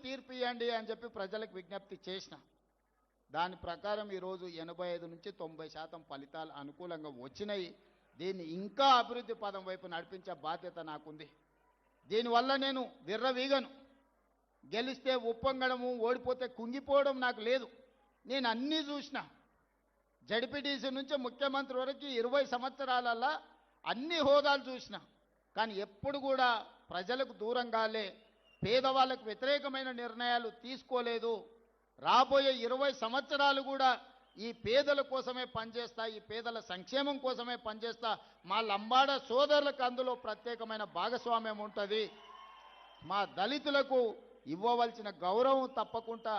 తీర్పు ఇవ్వండి అని చెప్పి ప్రజలకు విజ్ఞప్తి చేసిన. దాని ప్రకారం ఈరోజు 85 నుంచి 90% ఫలితాలు అనుకూలంగా వచ్చినాయి. దీన్ని ఇంకా అభివృద్ధి పదం వైపు నడిపించే బాధ్యత నాకుంది. దీనివల్ల నేను విర్రవీగను. గెలిస్తే ఉప్పొంగడము, ఓడిపోతే కుంగిపోవడం నాకు లేదు. నేను అన్నీ చూసిన. జడ్పీటీసీ నుంచి ముఖ్యమంత్రి వరకు 20 సంవత్సరాలలో అన్ని హోదాలు చూసిన. కానీ ఎప్పుడు కూడా ప్రజలకు దూరంగాలే, పేదవాళ్ళకు వ్యతిరేకమైన నిర్ణయాలు తీసుకోలేదు. రాబోయే 20 సంవత్సరాలు కూడా ఈ పేదల కోసమే పనిచేస్తా, ఈ పేదల సంక్షేమం కోసమే పనిచేస్తా. మా లంబాడ సోదరులకు అందులో ప్రత్యేకమైన భాగస్వామ్యం ఉంటుంది. మా దళితులకు ఇవ్వవలసిన గౌరవం తప్పకుండా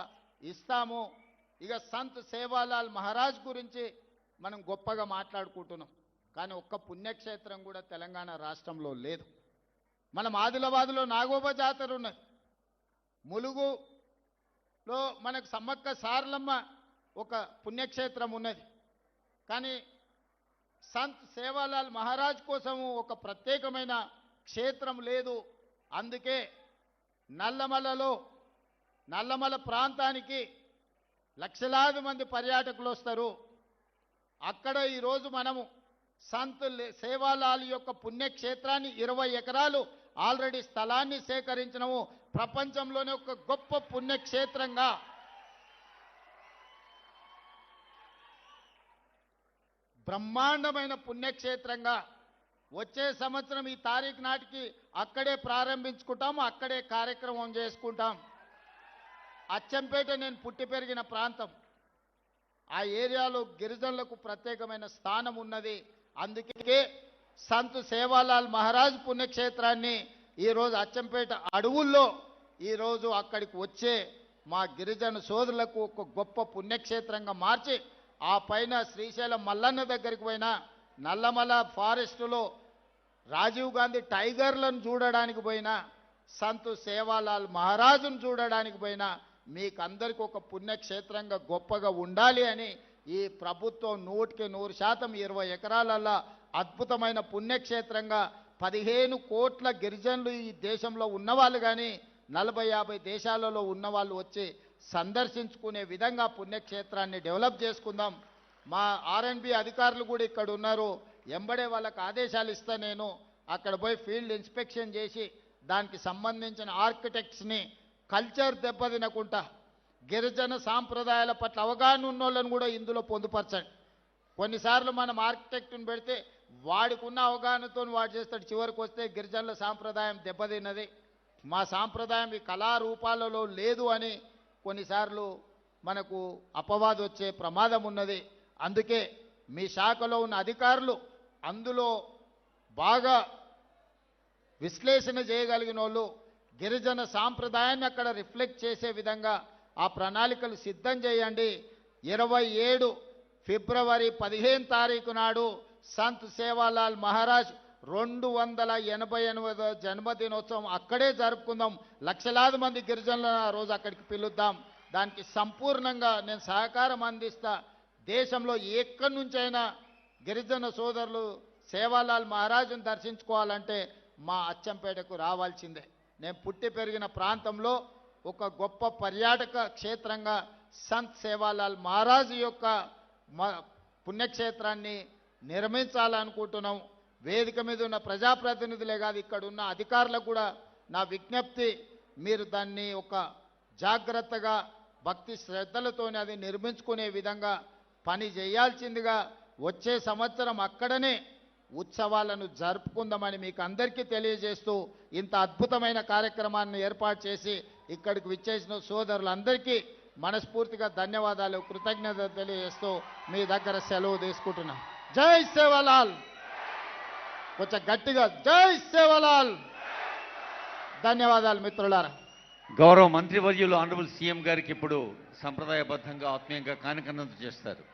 ఇస్తాము. ఇక సంత్ సేవాలాల్ మహారాజ్ గురించి మనం గొప్పగా మాట్లాడుకుంటున్నాం. కానీ ఒక్క పుణ్యక్షేత్రం కూడా తెలంగాణ రాష్ట్రంలో లేదు. మనం ఆదిలాబాద్లో నాగోబా జాతర ఉన్నది. ములుగులో మనకు సమ్మక్క సారలమ్మ ఒక పుణ్యక్షేత్రం ఉన్నది. కానీ సంత్ సేవాలాల్ మహారాజ్ కోసము ఒక ప్రత్యేకమైన క్షేత్రం లేదు. అందుకే నల్లమల ప్రాంతానికి లక్షలాది మంది పర్యాటకులు వస్తారు. అక్కడ ఈరోజు మనము సంత్ సేవాలాల్ యొక్క పుణ్యక్షేత్రాన్ని 20 ఎకరాలు ఆల్రెడీ స్థలాన్ని సేకరించినము. ప్రపంచంలోనే ఒక గొప్ప పుణ్యక్షేత్రంగా, బ్రహ్మాండమైన పుణ్యక్షేత్రంగా వచ్చే సంవత్సరం ఈ తారీఖు నాటికి అక్కడే ప్రారంభించుకుంటాము, అక్కడే కార్యక్రమం చేసుకుంటాం. అచ్చంపేట నేను పుట్టి పెరిగిన ప్రాంతం. ఆ ఏరియాలో గిరిజనులకు ప్రత్యేకమైన స్థానం ఉన్నది. అందుకే సంత్ సేవాలాల్ మహారాజ్ పుణ్యక్షేత్రాన్ని ఈరోజు అచ్చంపేట అడవుల్లో ఈరోజు అక్కడికి వచ్చే మా గిరిజన సోదరులకు ఒక గొప్ప పుణ్యక్షేత్రంగా మార్చి, ఆ పైన శ్రీశైలం మల్లన్న దగ్గరికి పోయినా, నల్లమల ఫారెస్టులో రాజీవ్ గాంధీ టైగర్లను చూడడానికి పోయినా, సంత్ సేవాలాల్ మహారాజును చూడడానికి పోయినా, మీకందరికీ ఒక పుణ్యక్షేత్రంగా గొప్పగా ఉండాలి అని ఈ ప్రభుత్వం 100% 20 ఎకరాలలో అద్భుతమైన పుణ్యక్షేత్రంగా 15 కోట్ల గిరిజనులు ఈ దేశంలో ఉన్నవాళ్ళు కానీ 40-50 దేశాలలో ఉన్నవాళ్ళు వచ్చి సందర్శించుకునే విధంగా పుణ్యక్షేత్రాన్ని డెవలప్ చేసుకుందాం. మా ఆర్ఎండ్బి అధికారులు కూడా ఇక్కడ ఉన్నారు. ఎంబడే వాళ్ళకి ఆదేశాలు ఇస్తా. నేను అక్కడ పోయి ఫీల్డ్ ఇన్స్పెక్షన్ చేసి దానికి సంబంధించిన ఆర్కిటెక్ట్స్ని కల్చర్ దెబ్బతినకుండా గిరిజన సాంప్రదాయాల పట్ల అవగాహన ఉన్నోళ్ళని కూడా ఇందులో పొందుపరచండి. కొన్నిసార్లు మనం ఆర్కిటెక్ట్ని పెడితే వాడికి ఉన్న అవగాహనతో వాడు చేస్తాడు, చివరికి వస్తే గిరిజనుల సాంప్రదాయం దెబ్బతిన్నది, మా సాంప్రదాయం ఈ కళారూపాలలో లేదు అని కొన్నిసార్లు మనకు అపవాదు వచ్చే ప్రమాదం ఉన్నది. అందుకే మీ శాఖలో ఉన్న అధికారులు అందులో బాగా విశ్లేషణ చేయగలిగిన వాళ్ళు గిరిజన సాంప్రదాయాన్ని అక్కడ రిఫ్లెక్ట్ చేసే విధంగా ఆ ప్రణాళికలు సిద్ధం చేయండి. 27 ఫిబ్రవరి 15 తారీఖు నాడు సంత్ సేవాలాల్ మహారాజ్ 288వ జన్మదినోత్సవం అక్కడే జరుపుకుందాం. లక్షలాది మంది గిరిజనులను ఆ రోజు అక్కడికి పిలుద్దాం. దానికి సంపూర్ణంగా నేను సహకారం అందిస్తా. దేశంలో ఎక్కడి నుంచైనా గిరిజన సోదరులు సేవాలాల్ మహారాజును దర్శించుకోవాలంటే మా అచ్చంపేటకు రావాల్సిందే. నేను పుట్టి పెరిగిన ప్రాంతంలో ఒక గొప్ప పర్యాటక క్షేత్రంగా సంత్ సేవాలాల్ మహారాజు యొక్క పుణ్యక్షేత్రాన్ని నిర్మించాలనుకుంటున్నాం. వేదిక మీద ఉన్న ప్రజాప్రతినిధులే కాదు, ఇక్కడ ఉన్న అధికారులకు కూడా నా విజ్ఞప్తి, మీరు దాన్ని ఒక జాగ్రత్తగా భక్తి శ్రద్ధలతోనే అది నిర్మించుకునే విధంగా పని చేయాల్సిందిగా వచ్చే సంవత్సరం అక్కడనే ఉత్సవాలను జరుపుకుందామని మీకు అందరికీ తెలియజేస్తూ ఇంత అద్భుతమైన కార్యక్రమాన్ని ఏర్పాటు చేసి ఇక్కడికి విచ్చేసిన సోదరులందరికీ మనస్ఫూర్తిగా ధన్యవాదాలు, కృతజ్ఞతలు తెలియజేస్తూ మీ దగ్గర సెలవు తీసుకుంటున్నాం. జై సేవాలాల్. కొంచెం గట్టిగా జై సేవాలాల్. ధన్యవాదాలు మిత్రులారా. గౌరవ మంత్రివర్యులు ఆనరబుల్ సీఎం గారికి ఇప్పుడు సంప్రదాయబద్ధంగా ఆత్మీయంగా కానుకన్నందు చేస్తారు.